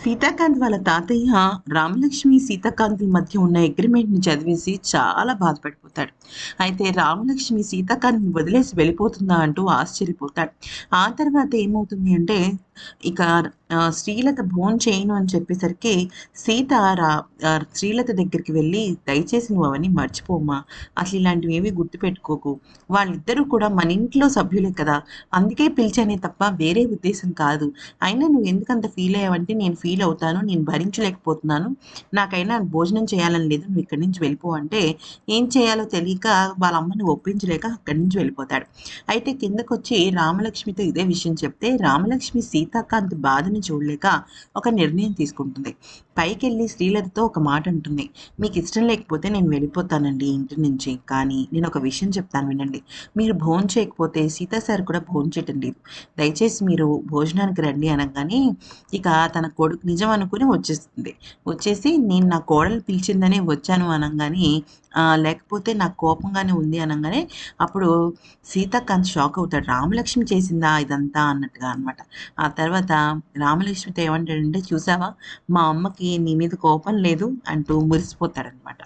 సీతాకాంత్ వాళ్ళ తాతయ్య రామలక్ష్మి, సీతాకాంత్‌ల మధ్య ఉన్న అగ్రీమెంట్‌ని చదివేసి చాలా బాధపడిపోతాడు. అయితే రామలక్ష్మి సీతాకాంత్‌ని వదిలేసి వెళ్ళిపోతుందా అంటూ ఆశ్చర్యపోతాడు. ఆ తర్వాత ఏమవుతుంది అంటే ఇక శ్రీలత భోంచేయను అని చెప్పేసరికి సీత శ్రీలత దగ్గరికి వెళ్ళి, "దయచేసి నువ్వు అవన్నీ మర్చిపోమ్మా. అసలు ఇలాంటివేవి గుర్తుపెట్టుకోకు. వాళ్ళిద్దరూ కూడా మన ఇంట్లో సభ్యులే కదా! అందుకే పిలిచానే తప్ప వేరే ఉద్దేశ్యం కాదు. అయినా నువ్వెందుకంత ఫీలయ్యావంటే, నేను ఫీలవుతాను. నేను భరించలేకపోతున్నాను. నాకైనా భోజనం చేయాలని లేదు. నువ్విక్కడి నుంచి వెళ్ళిపో అంటే, ఏం చేయాలో తెలియక వాళ్ళ అమ్మని ఒప్పించలేక అక్కడి నుంచి వెళ్ళిపోతాడు. అయితే కిందకొచ్చి రామలక్ష్మితో ఇదే విషయం చెప్తే, రామలక్ష్మి సీతాకాంత్ బాధని చూడలేక ఒక నిర్ణయం తీసుకుంటుంది. పైకెళ్ళి శ్రీలతతో ఒక మాట అంటుంది. "మీకిష్టం లేకపోతే నేను వెళ్ళిపోతానండి ఈ ఇంటి నుంచి. కానీ నేనొక విషయం చెప్తాను వినండి. మీరు భోంచేయకపోతే సీతా సార్ కూడా భోంచేయటం లేదు. దయచేసి మీరు భోజనానికి రండి" అనంగానే ఇక తన కొడుకు నిజం అనుకుని వచ్చేస్తుంది. వచ్చేసి నేను నా కోడలు పిలిచిందనే వచ్చాను అనంగానే లేకపోతే నాకు కోపంగానే ఉంది అనంగానే అప్పుడు సీతాకాంత్ షాక్ అవుతాడు. రామలక్ష్మి చేసిందా ఇదంతా అన్నట్టుగా అనమాట. ఆ తర్వాత రామలక్ష్మితో ఏమంటాడంటే, "చూసావా మా అమ్మకి నీ మీద కోపం లేదు" అంటూ మురిసిపోతాడనమాట.